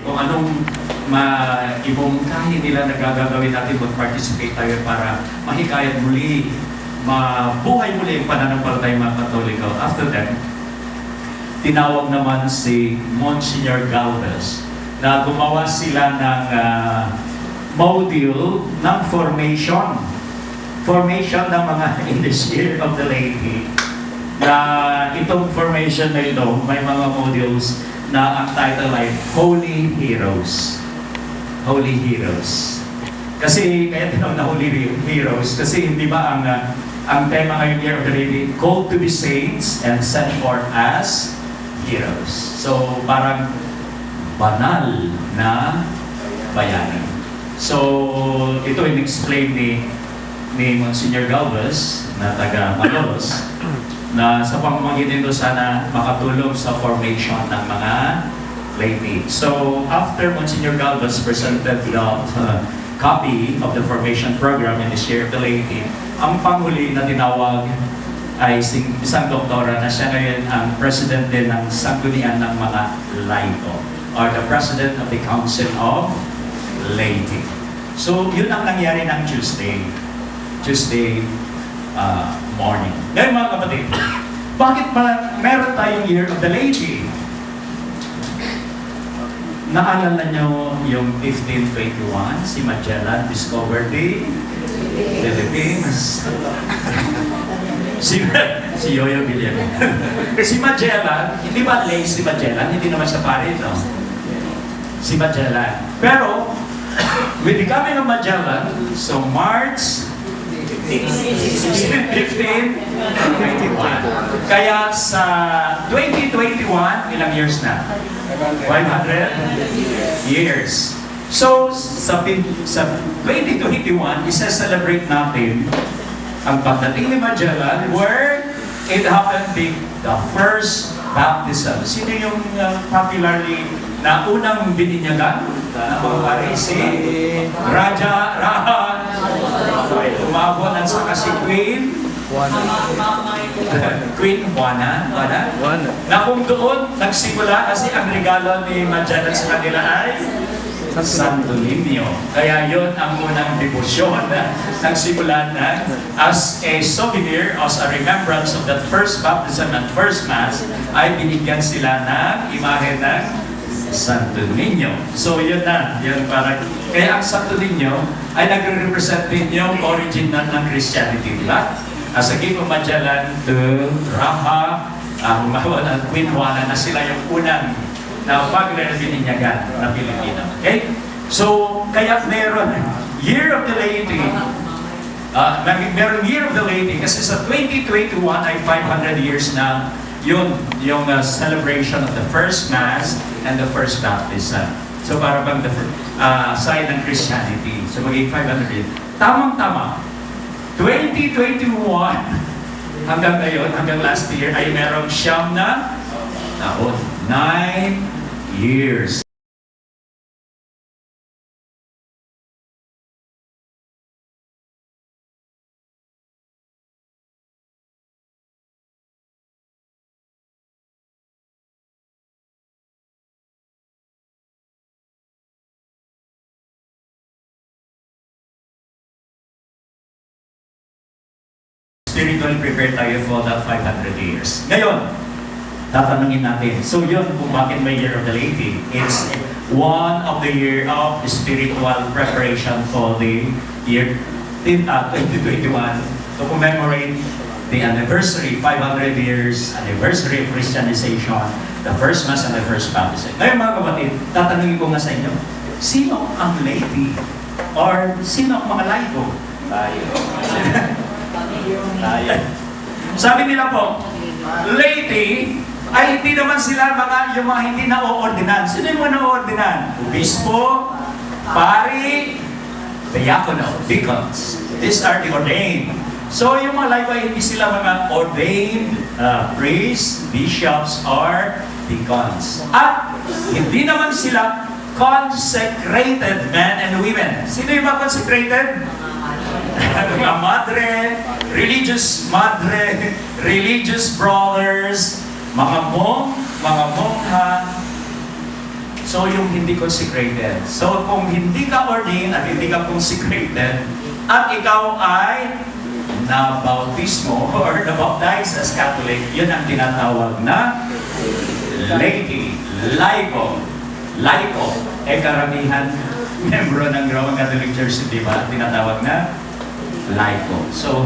kung anong ibungkahin nila na gagawin natin, mag-participate tayo para mahikayat muli, mabuhay muli ang pananampalatayang mga Katoliko. After that, tinawag naman si Monsignor Galvez na gumawa sila ng module ng formation ng mga in this year of the laity. Na itong formation na ito, may mga modules na ang title ay Holy Heroes. Holy Heroes. Kasi, kaya tinawag na Holy Heroes, kasi hindi ba ang tema ngayong Year of the Laity, called to be saints and sent forth as heroes. So, parang banal na bayani. So, ito in-explain ni Monsignor Galvez na taga Malolos na sa pamamagitan nito sana makatulong sa formation ng mga laity. So, after Monsignor Galvez presented the copy of the formation program in this year of the laity, ang panghuli na tinawag ay isang doktora na siya ngayon ang president din ng Sanggunian ng mga Laito or the president of the Council of Laity. So, yun ang nangyari ng Tuesday morning. Ngayon mga kapatid, bakit pa meron tayong Year of the Laity? Naalala nyo yung 1521, si Magellan discovered the Philippines. si Yoyo Villar. Si Magellan, hindi ba lay si Magellan? Hindi naman siya pare, no? Si Magellan. Pero, with the coming of Magellan, so March 1521. Kaya sa 2021, ilang years na? 500 years. So, sa 2021, isa-celebrate natin ang pagdating ni Magellan where it happened being the first baptism. Sino yung popularly na unang bininyagan? Mga pare, si Raja Rahan. Umabot at saka si Queen Juana. Na kung doon nagsimula kasi ang regalo ni Magellan sa kanila ay Santo Niño. Kaya yon ang unang debosyon na nagsimula na as a souvenir, as a remembrance of that first baptism and first mass, ay binigyan sila ng imahe ng Santo Niño. So yun na, yun para. Kaya ang Santo Niño ay nagre-represent din yung origin ng Christianity, di ba? As a gift of Magellan to Raha, at Queen Juana na sila yung unang na pagre-bininyagan na Pilipino. Okay? So, kaya meron Year of the Laity, meron Year of the Laity kasi sa 2021 ay 500 years na yun, yung celebration of the first Mass and the first baptism. So, para bang the side ng Christianity. So, magiging 500 years. Tamang-tama, 2021 hanggang ngayon, hanggang last year, ay merong siyam na taon. 9 years. Spiritually prepared tayo for that 500 years. Ngayon, tatanungin natin. So yun, kung bakit may Year of the Laity, it's one of the year of spiritual preparation for the year 2021 to commemorate the anniversary, 500 years anniversary of Christianization, the first Mass and the first baptism. Ngayon mga kapatid, tatanungin ko nga sa inyo, sino ang laity? Or sino ang mga laiko? Tayo. Sabi nila po, laity ay hindi naman sila yung mga hindi na-o-ordinan. Sino yung mga na-o-ordinan? Obispo, pari, diacono, deacons. These are the ordained. So yung mga laiko ay hindi sila mga ordained priests, bishops, or deacons. At hindi naman sila consecrated men and women. Sino yung mga consecrated? Mga madre, religious brothers, mga mongha, So yung hindi consecrated. So kung hindi ka ordained at hindi ka consecrated, at ikaw ay na-bautismo or na-baptize as Catholic, yun ang tinatawag na laity, laiko. Laiko, karamihan membro ng Roman Catholic Church, di ba? Tinatawag na laiko. So,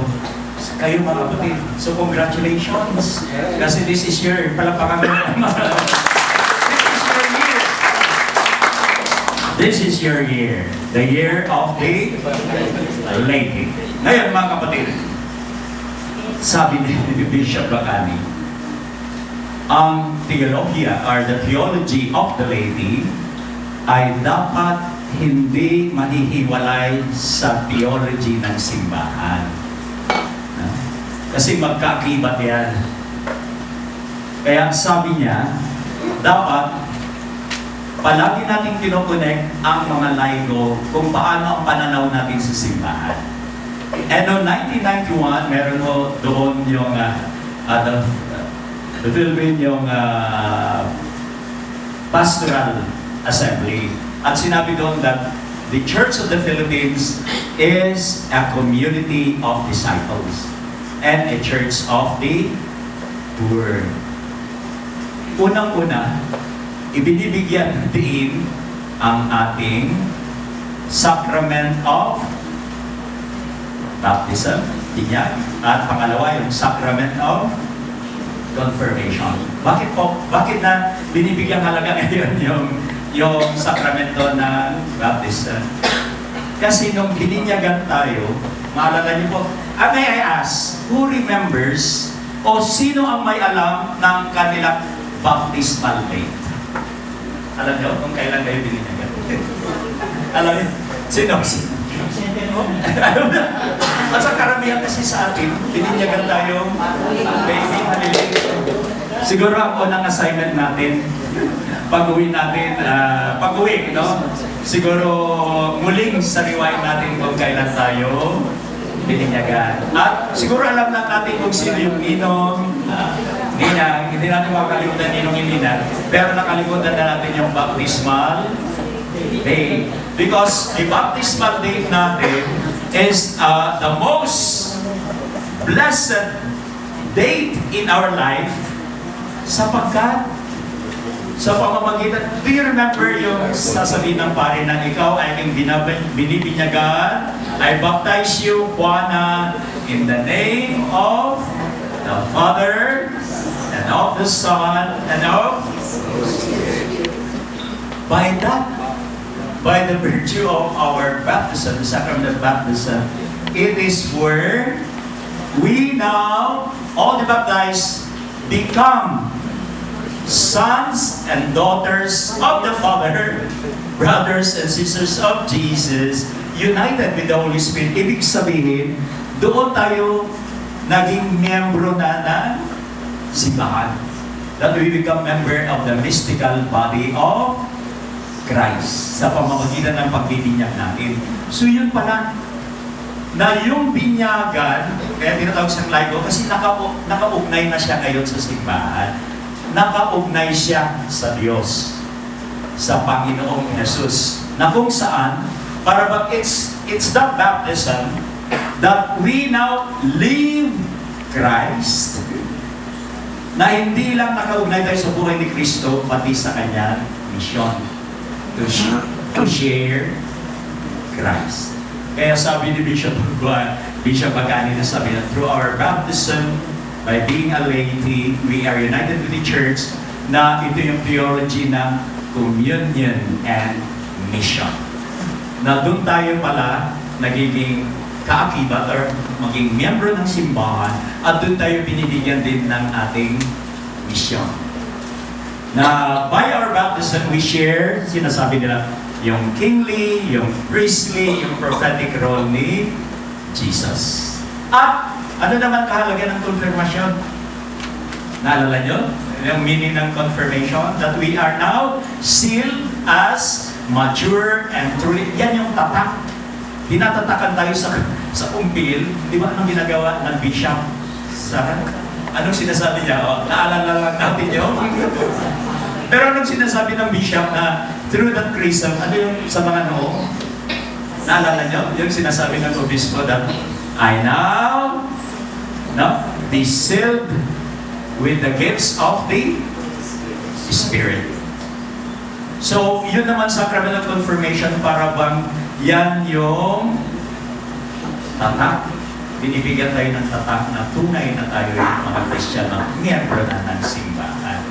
kayo mga kapatid, so congratulations. Kasi this is your, palapakan mo, this is your year. The year of the laity. Ngayon mga kapatid, sabi ni Bishop Bacani, ang theologia or the theology of the laity ay dapat hindi mahihiwalay sa theology ng simbahan. Kasi magkaakibat yan. Kaya sabi niya, dapat palagi natin kinokonek ang mga laiko kung paano ang pananaw natin sa simbahan. And noong 1991, meron ho doon yung the Philippine yung Pastoral Assembly. At sinabi doon that the Church of the Philippines is a community of disciples and a church of the Word. Unang-una, ibinibigyan din ang ating sacrament of baptism, binyag, at pangalawa yung sacrament of confirmation. Bakit po? Bakit na binibigyan halaga ngayon yung sakramento ng baptism? Kasi nung bininyagan tayo, maalala niyo po, may I ask, who remembers o sino ang may alam ng kanilang baptismal date? Alam niyo kung kailan kayo bininyagan? Alam niyo? Sino? At sa karamihan kasi sa atin, bininyagan tayo, baby, siguro ang unang assignment natin, pag-uwi natin, pag-uwi, no? Siguro muling sariwain natin kung kailan tayo bininyagan. At siguro alam na natin kung sino yung ninong, hindi natin makakalimutan ninong inina, pero nakalimutan na natin yung baptismal day. Because the baptismal day natin is the most blessed date in our life sapagkat sa pamamagitan, do you remember yung sasabihin ng pare na ikaw ay aking binibinyagan, I baptize you, Juana, in the name of the Father, and of the Son, and of by the virtue of our baptism, the sacrament of baptism, it is where we now, all the baptized, become sons and daughters of the Father, brothers and sisters of Jesus, united with the Holy Spirit. Ibig sabihin, doon tayo naging miyembro na ng simbahan. That we become member of the mystical body of Christ sa pamamagitan ng pagbibinyag natin. So yun pala, na yung binyagan, kaya tinatawag siyang laiko, kasi nakaugnay na siya ngayon sa simbahan. Nakaugnay siya sa Diyos, sa Panginoong Jesus, na kung saan, para ba it's that baptism that we now live Christ, na hindi lang nakaugnay tayo sa buhay ni Kristo, pati sa kanyang mission. To share Christ. Kaya sabi ni Bishop Bacani na sabi na through our baptism, by being a laity, we are united with the church, na ito yung theology ng communion and mission. Na doon tayo pala nagiging kaakibat or maging miyembro ng simbahan at doon tayo binibigyan din ng ating mission. Na by our baptism, we share, sinasabi nila, yung kingly, yung priestly, yung prophetic role ni Jesus. At ano naman kahalaga ng confirmation? Naalala nyo? Yung meaning ng confirmation? That we are now sealed as mature and truly. Yan yung tatak. Tinatatakan tayo sa umpil. Di ba anong ginagawa ng bishop? Anong sinasabi niya? Naalala lang natin yun. Pero anong sinasabi ng bishop na through that chrism, ano yung sa mga noo? Naalala nyo? Yung sinasabi ng obispo that I now be sealed with the gifts of the Spirit. So, yun naman sacrament of confirmation, para bang yan yung tatak. Binibigyan tayo ng tatak na tunay na tayo yung mga Kristiyano, miyembro na ng simbahan.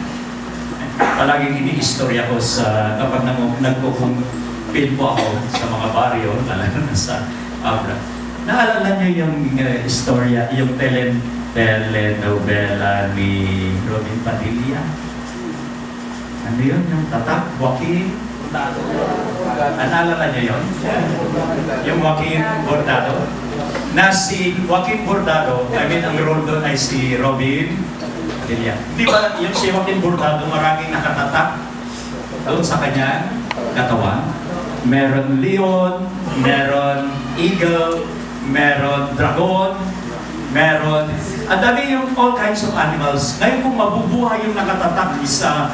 Palaging iniistorya ko kapag nagpupumpil po ako sa mga baryo, lalo na sa Abra. Naalala niyo yung istorya, yung telenovela ni Robin Padilla? Ano yun? Yung tatak? Joaquin Bordado. Naalala niyo yun? Yung Joaquin Bordado? Na si Joaquin Bordado, ang role doon ay si Robin Padilla. Di ba yung si Joaquin Bordado maraming nakatatak doon sa kanyang katawan? Meron leon, meron eagle, meron dragon, meron, ang dami yung all kinds of animals. Ngayon kung mabubuhay yung nakatatak sa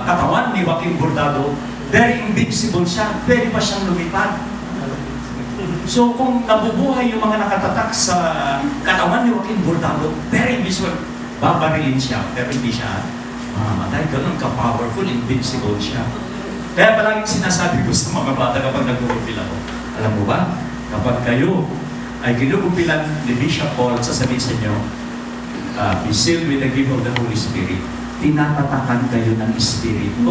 katawan ni Joaquin Bordado, very invincible siya, pwede pa siyang lumipad. So kung nabubuhay yung mga nakatatak sa katawan ni Joaquin Bordado, very invincible, babarilin siya, pero hindi siya mamamatay. Ganun ka-powerful, invincible siya. Kaya palaging sinasabi ko sa mga bata kapag nag-uupil ako, alam mo ba, kapag kayo ay ginugupilan ni Bishop Paul, sasabihin sa inyo, be sealed with the gift of the Holy Spirit. Tinatatakan kayo ng Espiritu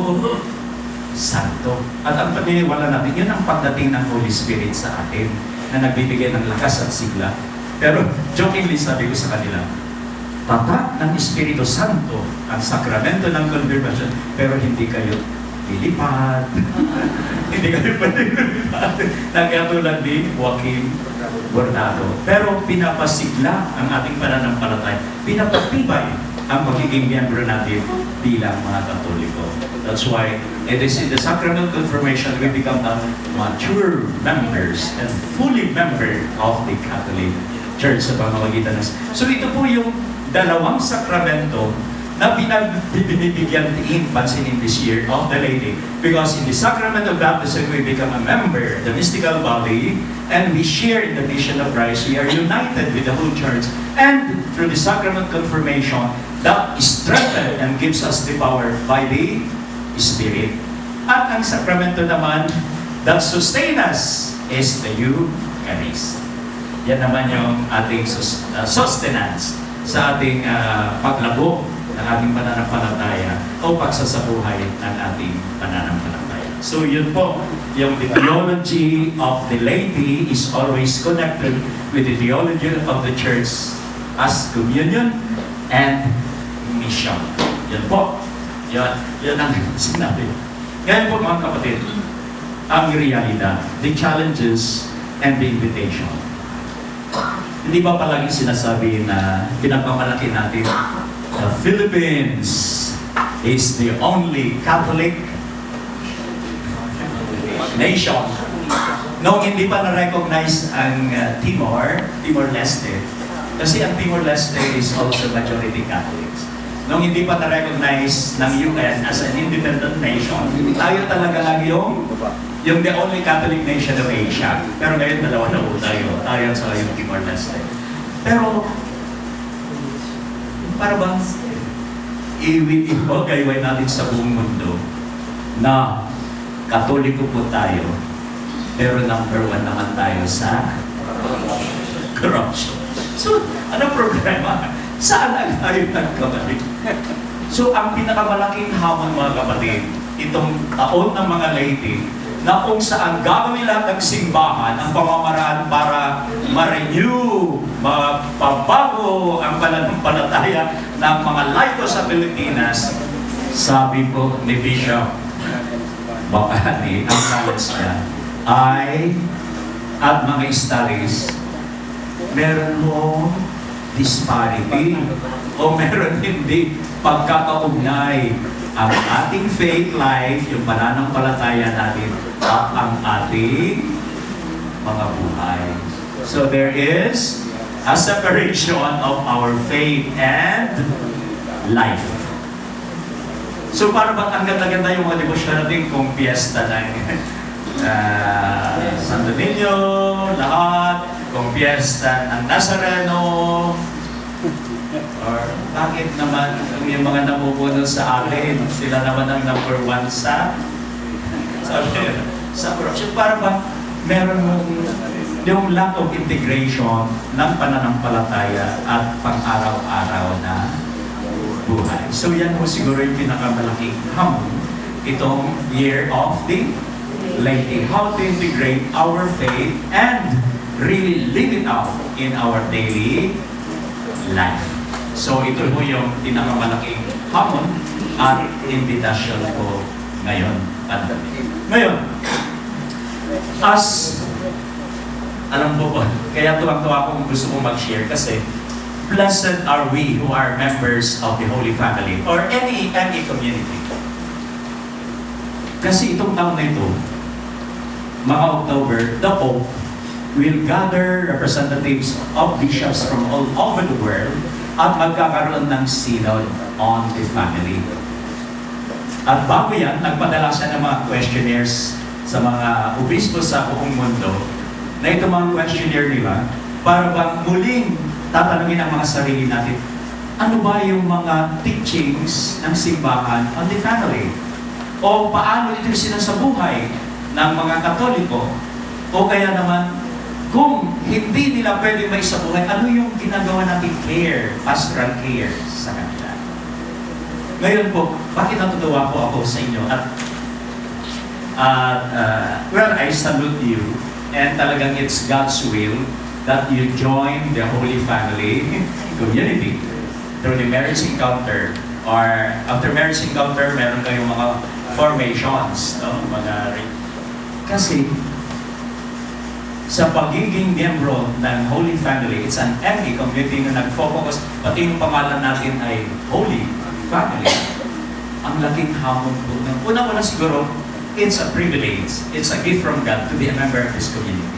Santo. At ang paniniwala natin, yun ang pagdating ng Holy Spirit sa atin, na nagbibigay ng lakas at sigla. Pero jokingly sabi ko sa kanila, tatak ng Espiritu Santo ang sakramento ng confirmation, pero hindi kayo lilipad. Hindi kayo pwede lumipad. Nagkatulad ni Joaquin Bordado. Pero pinapasigla ang ating pananampalataya. Pinapatibay ang magiging miyembro natin bilang mga Katoliko. That's why it is in the sacrament confirmation we become the mature members and fully member of the Catholic Church sa pamamagitan ng... So ito po yung dalawang sakramento na binibigyan in pansin in this year of the laity. Because in the sacrament of baptism, we become a member, the mystical body, and we share in the mission of Christ. We are united with the whole church. And through the sacrament confirmation, that is strengthened and gives us the power by the Spirit. At ang sakramento naman that sustain us is the Eucharist. Yan naman yung ating sustenance sa ating paglago ng ating pananampalataya o pagsasabuhay ng ating pananampalataya. So yun po, yung the theology of the laity is always connected with the theology of the church as communion and mission. Yun po. Yan ang sinabi. Ngayon po mga kapatid, ang realidad, the challenges and the invitation. Hindi ba palagi sinasabi na pinapamalaki natin the Philippines is the only Catholic nation. Noong hindi pa na-recognize ang Timor-Leste, kasi ang Timor-Leste is also majority Catholics. Noong hindi pa na-recognize ng UN as an independent nation, tayo talaga lang yung the only Catholic nation of Asia. Pero ngayon, dalawa na po tayo. Tayo sa yung Timor-Leste. Pero, para bang iwagayway natin sa buong mundo na Katoliko po tayo, pero number 1 naman tayo sa corruption. So, anong problema? Saan ang tayo nagkamali? So, ang pinakamalaking hamon mga kapatid, itong taon ng mga laity, na kung saan gagawin lahat ng simbahan ang pamamaraan para ma-renew, mapabago ang pananampalataya ng mga laiko sa Pilipinas. Sabi po ni Bishop Bacani, ang challenge niya ay, at mga studies, meron mo disparity o meron hindi pagkakaugnay ang ating faith life, yung pananampalataya natin, at ang ating mga buhay. So there is a separation of our faith and life. So para bang ang ganda-ganda yung mga devotion natin kung piyesta ng Santo Niño, lahat, kung piyesta ng Nazareno, or bakit naman yung mga napupuno sa akin, sila naman ang number 1 sa corruption. Para bang meron mong yung lack of integration ng pananampalataya at pang-araw-araw na buhay. So yan po siguro yung pinakamalaking hamon itong year of the laity. How to integrate our faith and really live it out in our daily life. So ito po yung pinakamalaking hamon at invitation ko ngayon. Ngayon, alam po po, kaya tuwang-tuwa kong gusto kong mag-share kasi blessed are we who are members of the Holy Family or any community. Kasi itong taon na ito, mga October, the Pope will gather representatives of bishops from all over the world at magkakaroon ng synod on the family. At bago yan, nagpadala siya ng mga questionnaires sa mga obispo sa buong mundo na ito mga questionnaire nila para bang muling tatanungin ang mga sarili natin, ano ba yung mga teachings ng simbahan on the family? O paano ito sinasabuhay ng mga Katoliko? O kaya naman, kung hindi nila pwede may sabuhay, ano yung ginagawa natin care, pastoral care sa kanila? Ngayon po, bakit natutuwa po ako sa inyo? Well, I salute you. And talagang it's God's will that you join the Holy Family community through the marriage encounter. Or after marriage encounter, meron kayong mga formations, no? Kasi sa pagiging miyembro ng Holy Family, it's an ME community na nag-focus, pati yung pangalan natin ay Holy Family. Ang laking hamon po. Una-una siguro, it's a privilege, it's a gift from God to be a member of this community.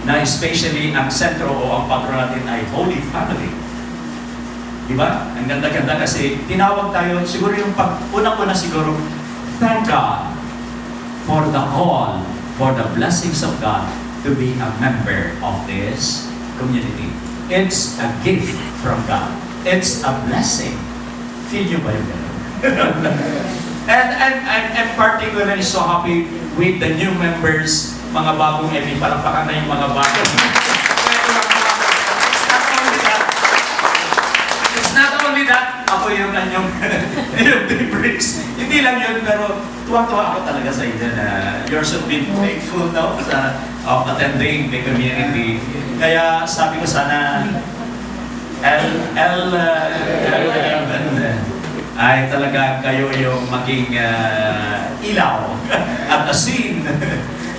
Na especially ang sentro o ang patron natin ay Holy Family. Diba? Ang ganda-ganda kasi tinawag tayo, siguro yung unang-una siguro, thank God for the call, for the blessings of God to be a member of this community. It's a gift from God. It's a blessing. Feel nyo ba yung gano'n? And I'm particularly so happy with the new members, mga bagong ME, palampakan na yung mga bagong. It's not only that, ako yung yung bricks. Hindi lang yun, pero tuwang-tuwa ako talaga sa inyo na you're so been faithful now of attending the community. Kaya sabi ko sana, ay talaga kayo yung maging ilaw at asin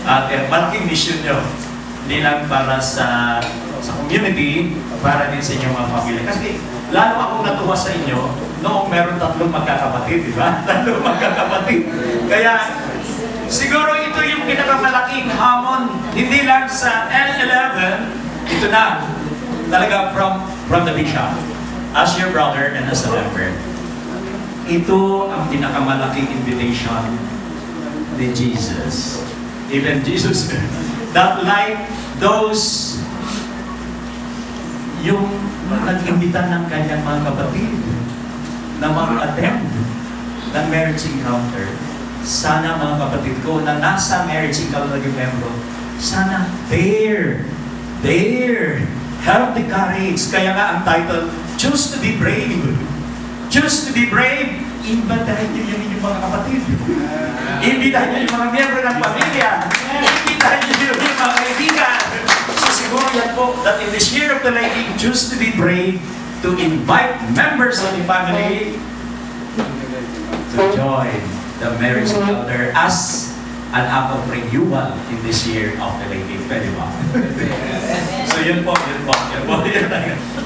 at malaking mission nyo. Hindi lang para sa community, para din sa inyong mga pamilya. Kasi lalo akong natuwa sa inyo noong meron 3 magkakapatid, di ba? 3 magkakapatid. Kaya siguro ito yung pinakamalaking hamon, hindi lang sa L11, ito na, talaga from the bishop, as your brother and as a member. Ito ang pinakamalaking invitation ni Jesus. Even Jesus, that like those yung nag-imbita ng kanyang mga kapatid na mag-attend ng marriage encounter. Sana mga kapatid ko na nasa marriage encounter naging membro, sana have the courage. Kaya nga ang title, Choose to be Brave. Choose to be brave. Imbitahin niyo yung inyong mga kapatid. Imbitahin niyo yung mga miyembro ng pamilya. Imbitahin niyo yung mga kaibigan. So siguro yan po, that in this year of the lady, choose to be brave, to invite members of the family to join the marriage encounter as an act of renewal in this year of the lady. Pwede ba? So yun po.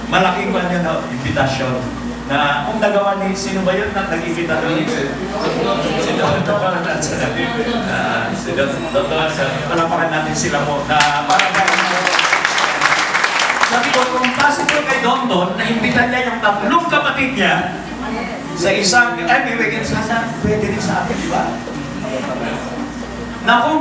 Malaking man yun, invitation. Na kung nagawa ni, sino ba yun na nag-imbita doon? Si Dr. Palapakan natin sila po na parang sabi ko, kung possible kay Don na imbita niya yung 3 kapatid niya, Sa isang, may weekend sana, pwede rin sa akin, di ba? Na kung